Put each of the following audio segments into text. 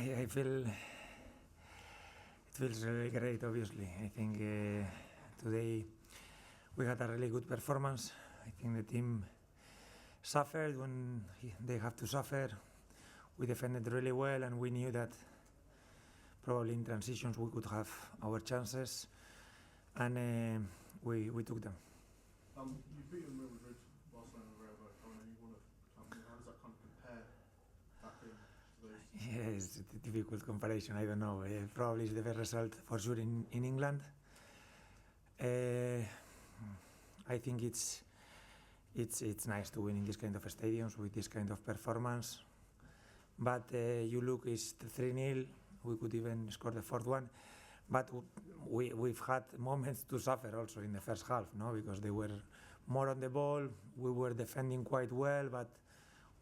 I feel it feels really great. Obviously, I think today we had a really good performance. I think the team suffered when they have to suffer. We defended really well, and we knew that probably in transitions we could have our chances, and we took them. You've beaten Real Madrid, Barcelona, and Real Madrid, and you won a company. How does that kind of compare that game to those? Yeah, it's a difficult comparison. I don't know. Probably it's the best result for sure in England. I think it's nice to win in this kind of stadiums with this kind of performance. But you look, it's 3-0. We could even score the fourth one. But we've had moments to suffer also in the first half, no? Because they were more on the ball. We were defending quite well, but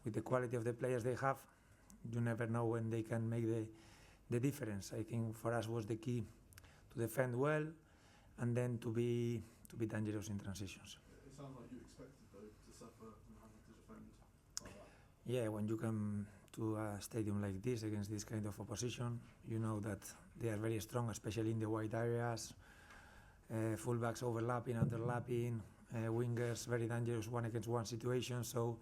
with the quality of the players they have, you never know when they can make the difference. I think for us was the key to defend well, and then to be dangerous in transitions. It sounds like you expected though to suffer and having to defend like that. Yeah, when you come to a stadium like this against this kind of opposition, you know that they are very strong, especially in the wide areas. Fullbacks overlapping, underlapping, wingers very dangerous one-against-one situation. So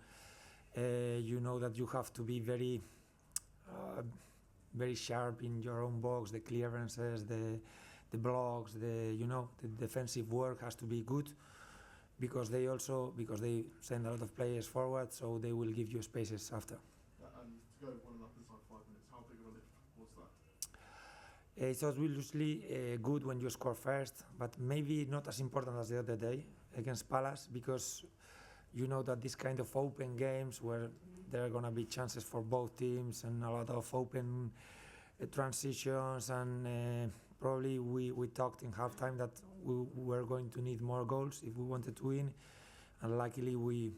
you know that you have to be very sharp in your own box. The clearances, the blocks, the defensive work has to be good, because they send a lot of players forward, so they will give you spaces after. And to go 1-0 inside 5 minutes, how big of a lift was that? It's obviously good when you score first, but maybe not as important as the other day against Palace, because you know that this kind of open games where there are going to be chances for both teams and a lot of open transitions, and probably we talked in halftime that we were going to need more goals if we wanted to win, and luckily we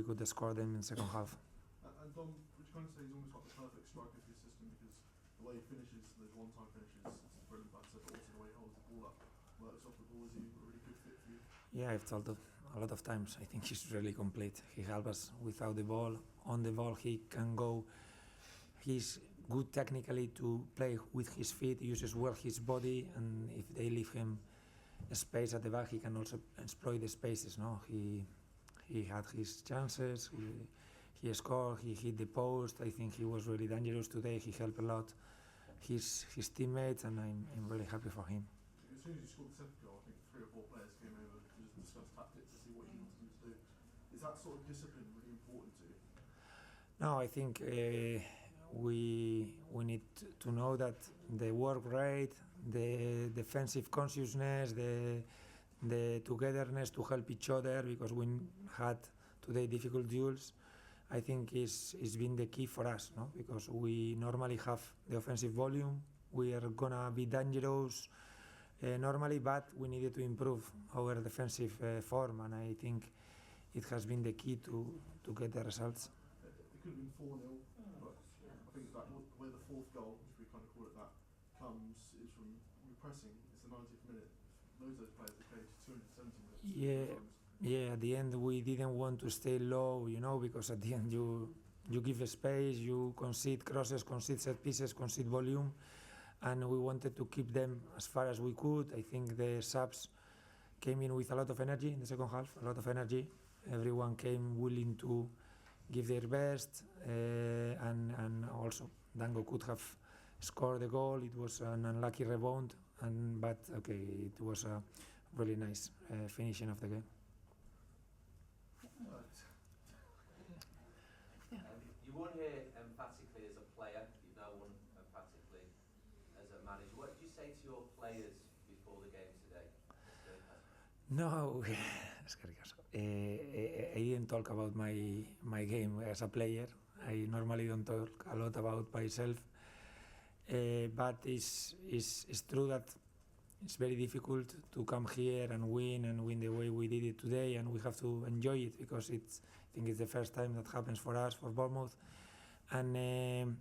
could score them in second half. And Dom, would you kind of say he's almost like the perfect striker for your system, because the way he finishes, those one-time finishes, it's brilliant, but also the way he holds the ball up, works off the ball, is he a really good fit for you? Yeah, I've told a lot of times, I think he's really complete. He helps us without the ball. On the ball he can go. He's good technically to play with his feet, uses well his body, and if they leave him space at the back, he can also exploit the spaces. No, he had his chances. He scored. He hit the post. I think he was really dangerous today. He helped a lot his teammates, and I'm really happy for him. As soon as you scored the second goal, I think 3 or 4 players came over to just discuss tactics to see what you wanted them to do. Is that sort of discipline really important to you? No, I think we need to know that the work rate, the defensive consciousness, the togetherness to help each other, because we had today difficult duels, I think is been the key for us, no? Because we normally have the offensive volume, we are gonna be dangerous normally, but we needed to improve our defensive form, and I think it has been the key to get the results. It could have been 4-0, but I think that where the fourth goal, if we kind of call it that, comes is from you pressing. It's the 90th minute. Loads of those players have played 270 minutes. Yeah. At the end, we didn't want to stay low, because at the end you give a space, you concede crosses, concede set pieces, concede volume, and we wanted to keep them as far as we could. I think the subs came in with a lot of energy in the second half, a lot of energy. Everyone came willing to give their best, and also Dango could have scored the goal. It was an unlucky rebound, but okay, it was a really nice finishing of the game. You won here emphatically as a player, you've now won emphatically as a manager. What did you say to your players before the game today? No, I didn't talk about my game as a player. I normally don't talk a lot about myself, but it's true that it's very difficult to come here and win the way we did it today, and we have to enjoy it, because I think it's the first time that happens for us, for Bournemouth, and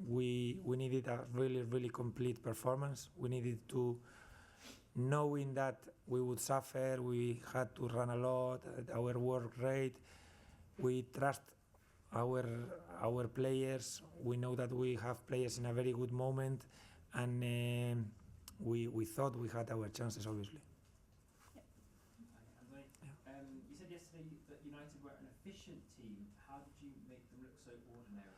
we needed a really, really complete performance. We needed to, knowing that we would suffer, we had to run a lot, our work rate, we trust our players. We know that we have players in a very good moment, and we thought we had our chances, obviously. Andoni, you said yesterday that United were an efficient team. How did you make them look so ordinary?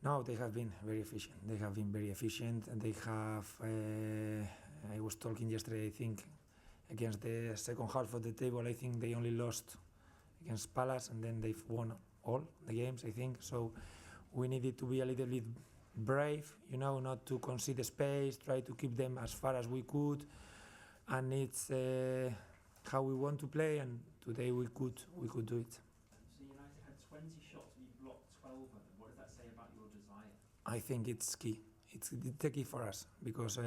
No, they have been very efficient. They have been very efficient, and they have. I was talking yesterday, I think, against the second half of the table. I think they only lost against Palace, and then they've won all the games, I think. So we needed to be a little bit brave, not to concede the space, try to keep them as far as we could, and it's how we want to play, and today we could do it. So United had 20 shots, and you blocked 12 of them. What does that say about your desire? I think it's key. It's the key for us, because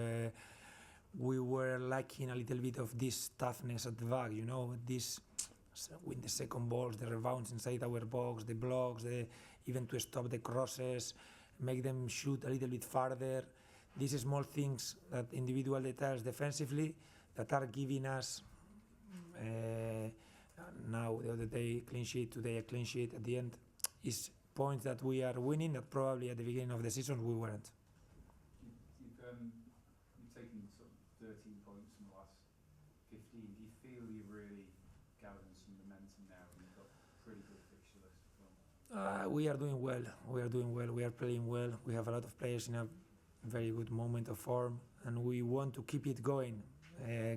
we were lacking a little bit of this toughness at the back, this with the second balls, the rebounds inside our box, the blocks, even to stop the crosses, make them shoot a little bit farther. These small things, that individual details defensively, that are giving us now the other day clean sheet, today a clean sheet at the end, is points that we are winning that probably at the beginning of the season we weren't. You've taken sort of 13 points from the last 15. Do you feel you've really gathering some momentum now, and you've got a pretty good fixture list as well? We are doing well. We are playing well. We have a lot of players in a very good moment of form, and we want to keep it going.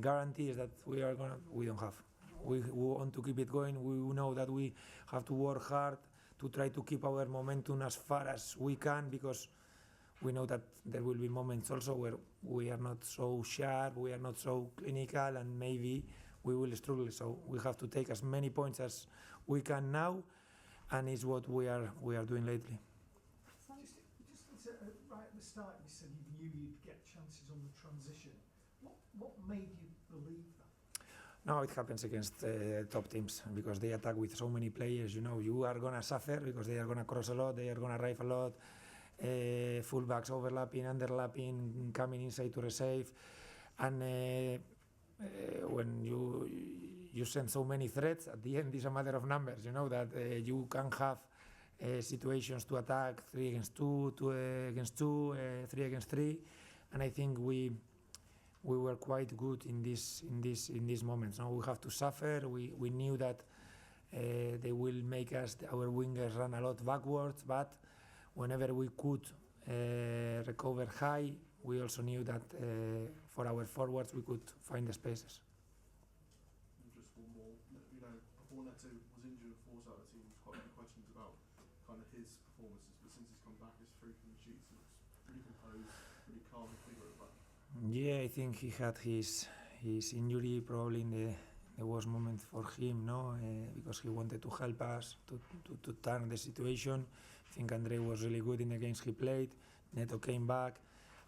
Guarantees that we don't have. We want to keep it going. We know that we have to work hard to try to keep our momentum as far as we can, because we know that there will be moments also where we are not so sharp, we are not so clinical, and maybe we will struggle. So we have to take as many points as we can now, and it's what we are doing lately. Just right at the start, you said you knew you'd get chances on the transition. What made you believe that? No, it happens against top teams, because they attack with so many players. You are gonna suffer because they are gonna cross a lot, they are gonna arrive a lot. Fullbacks overlapping, underlapping, coming inside to receive, and when you send so many threats, at the end it's a matter of numbers. That you can have situations to attack 3 against 2, 2 against 2, 3 against 3, and I think we were quite good in these moments. Now we have to suffer. We knew that they will make our wingers run a lot backwards, but whenever we could recover high, we also knew that for our forwards we could find the spaces. And just one more, before Neto was injured and forced out of the team, there's quite a few questions about kind of his performances, but since he's come back, his 3 clean sheets, looks pretty composed, pretty calm and figure at the back. Yeah, I think he had his injury probably in the worst moment for him, because he wanted to help us to turn the situation. I think Andre was really good in the games he played. Neto came back,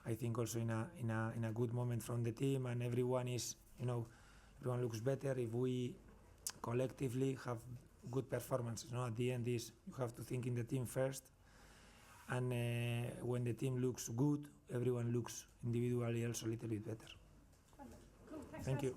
I think also in a good moment from the team, and everyone everyone looks better if we collectively have good performances. At the end you have to think in the team first, and when the team looks good, everyone looks individually also a little bit better. Cool. Thank you.